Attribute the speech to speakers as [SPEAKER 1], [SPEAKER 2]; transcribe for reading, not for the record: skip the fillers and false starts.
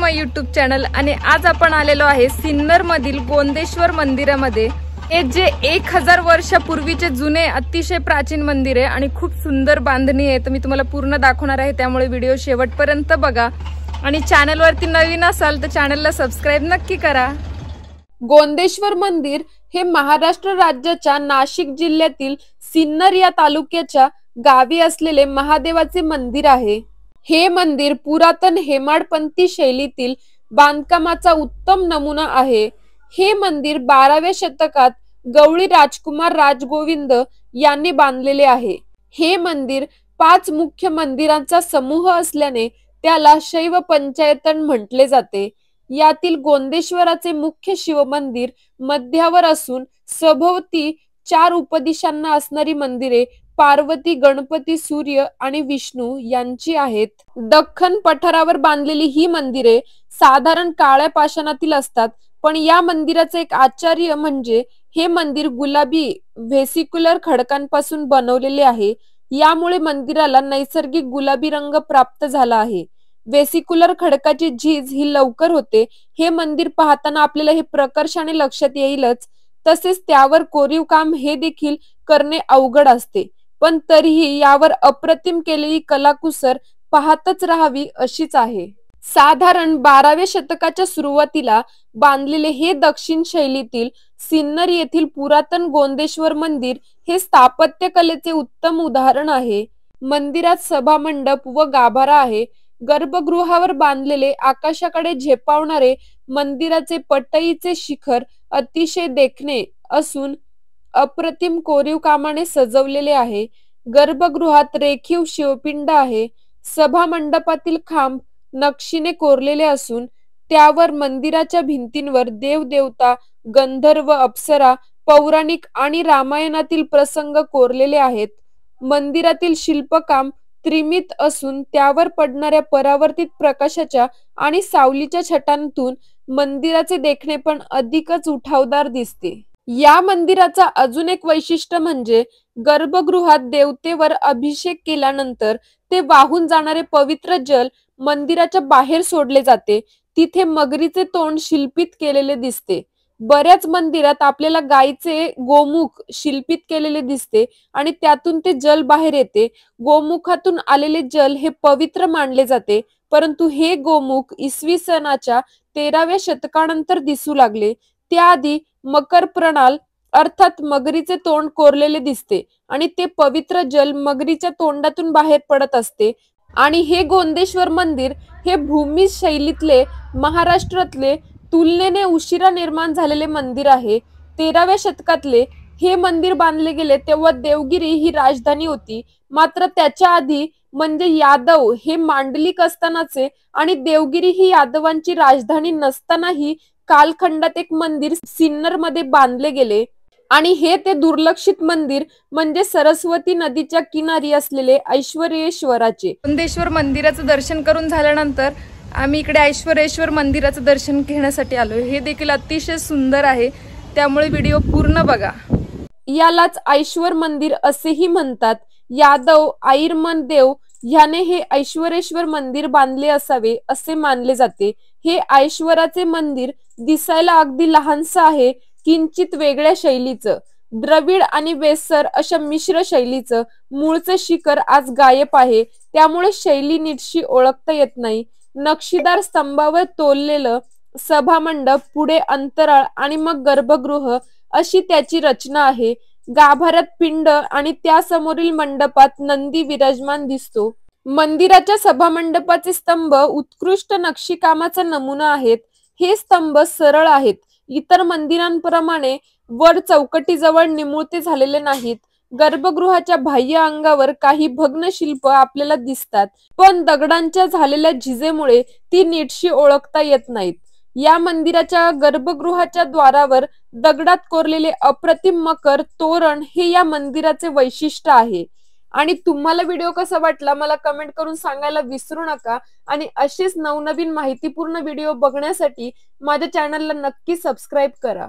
[SPEAKER 1] माय YouTube channel आणि आज आपण आलेलो आहे सिन्नर मधील गोंदेश्वर मंदिरामध्ये। हे जे 1000 वर्षापूर्वीचे जुने अतिशय प्राचीन मंदिर आहे आणि खूप सुंदर बांधणी आहे। तर मी तुम्हाला पूर्ण दाखवणार आहे, त्यामुळे व्हिडिओ शेवटपर्यंत बघा आणि चॅनलवरती नवीन असाल तर चॅनलला सबस्क्राइब नक्की करा।
[SPEAKER 2] गोंदेश्वर मंदिर हे महाराष्ट्र राज्याच्या नाशिक जिल्ह्यातील सिन्नर या तालुक्याच्या गावी असलेले महादेवाचे मंदिर आहे। हे मंदिर पुरातन हेमाडपंथी शैलीतील बांधकामाचा उत्तम नमुना आहे। हे मंदिर 12व्या शतकात गवळी राजकुमार राजगोविंद यांनी बांधलेले आहे। हे मंदिर 5 मुख्य मंदिरांचा समूह असल्याने त्याला शैव पंचायतन म्हटले जाते। यातील गोंदेश्वराचे मुख्य शिवमंदिर मध्यावर असून सभोवती 4 उपदिशांना असणारी मंदिरे पार्वती, गणपती, सूर्य आणि विष्णू यांची आहेत। दख्खन पठारावर बांधलेली ही मंदिरे साधारण काळ्या पाषाणातील असतात, पण या मंदिराचे एक आश्चर्य म्हणजे हे मंदिर गुलाबी व्हेसिक्युलर खडकांपासून बनवलेले आहे। यामुळे मंदिराला नैसर्गिक गुलाबी रंग प्राप्त झाला आहे। वेसिक्युलर खडकाची झीज ही लवकर होते। हे मंदिर पाहताना आपल्याला हे प्रकर्षाने लक्षात येईलच, तसेच त्यावर कोरीव काम हे देखील करणे अवघड असते, पण तरीही यावर अप्रतिम केलेली कलाकुसर पाहतच राहावी अशीच आहे। साधारण 12व्या शतकाच्या सुरुवातीला बांधलेले हे दक्षिण शैलीतील सिन्नर येथील पुरातन गोंदेश्वर मंदिर हे स्थापत्य कलेचे उत्तम उदाहरण आहे। मंदिरात सभामंडप व गाभारा आहे। गर्भगृहावर बांधलेले आकाशाकडे झेपावणारे मंदिराचे पटईचे शिखर अतिशय देखणे असून अप्रतिम कोरीव कामाने सजवलेले आहे। गर्भगृहात रेखीव शिवपिंड आहे। सभा मंडपातील खांब नक्षीने कोरलेले असून त्यावर मंदिराच्या भिंतींवर देवदेवता, गंधर्व, अप्सरा, पौराणिक आणि रामायणातील प्रसंग कोरलेले आहेत। मंदिरातील शिल्पकाम त्रिमित असून त्यावर पडणाऱ्या परावर्तित प्रकाशाच्या आणि सावलीच्या छटांतून मंदिराचे देखणे पण अधिकच उठावदार दिसते। या मंदिराचा अजून एक वैशिष्ट्य म्हणजे गर्भगृहात देवतेवर अभिषेक केल्यानंतर ते वाहून जाणारे पवित्र जल मंदिराच्या बाहेर सोडले जाते। तिथे मगरीचे तोंड शिल्पित केलेले दिसते। बऱ्याच मंदिरात आपल्याला गायीचे गोमुख शिल्पित केलेले दिसते आणि त्यातून ते जल बाहेर येते। गोमुखातून आलेले जल हे पवित्र मानले जाते, परंतु हे गोमुख इसवी सनाच्या 13व्या शतकानंतर दिसू लागले। त्याआधी मकर प्रणाल अर्थात मगरीचे तोंड कोरलेले दिसते आणि ते पवित्र जल मगरीच्या तोंडातून बाहेर पडत असते। आणि हे गोंदेश्वर मंदिर हे भूमी शैलीतले महाराष्ट्रातले तुलनेने उशिरा निर्माण झालेले मंदिर आहे। 13व्या शतकातले हे मंदिर बांधले गेले तेव्हा देवगिरी ही राजधानी होती, मात्र त्याच्या आधी म्हणजे यादव हे मांडलिक असतानाचे आणि देवगिरी ही यादवांची राजधानी नसतानाही कालखंडात एक मंदिर सिन्नर मध्ये बांधले गेले आणि हे ते दुर्लक्षित मंदिर म्हणजे सरस्वती नदीच्या किनारी असलेले ऐश्वरेश्वराचे।
[SPEAKER 1] गोंदेश्वर मंदिराचं दर्शन करून झाल्यानंतर आम्ही इकडे ऐश्वरेश्वर मंदिराचं दर्शन घेण्यासाठी आलोय। हे देखील अतिशय सुंदर आहे, त्यामुळे व्हिडिओ पूर्ण बघा।
[SPEAKER 2] यालाच ऐश्वर मंदिर असेही म्हणतात। यादव आईरमन देव ह्याने हे ऐश्वरेश्वर मंदिर बांधले असावे असे मानले जाते। हे ऐश्वराचे मंदिर दिसायला अगदी लहानसं आहे, किंचित वेगळ्या शैलीचं, द्रविड आणि वेसर अशा मिश्र शैलीचं। मूळचे शिखर आज गायब आहे, त्यामुळे शैली नीटशी ओळखता येत नाही। नक्षीदार स्तंभावर तोललेलं सभामंडप, पुढे अंतराळ आणि मग गर्भगृह अशी त्याची रचना आहे। गाभाऱ्यात पिंड आणि त्यासमोरील मंडपात नंदी विराजमान दिसतो। मंदिराच्या सभामंडपाचे स्तंभ उत्कृष्ट नक्षीकामाचा नमुना आहेत। हे स्तंभ सरळ आहेत, इतर मंदिरांप्रमाणे वर चौकटीजवळ निमुळते झालेले नाहीत। गर्भगृहाच्या बाह्य अंगावर काही भग्न शिल्प आपल्याला दिसतात, पण दगडांच्या झालेल्या झिजेमुळे ती नीटशी ओळखता येत नाहीत। या मंदिराच्या गर्भगृहाच्या द्वारावर दगडात कोरलेले अप्रतिम मकर तोरण हे या मंदिराचे वैशिष्ट्य आहे। आणि तुम्हाला व्हिडिओ कसा वाटला मला कमेंट करून सांगायला विसरू नका आणि अशीच नवनवीन माहितीपूर्ण व्हिडिओ बघण्यासाठी माझ्या चॅनलला नक्की सबस्क्राइब करा।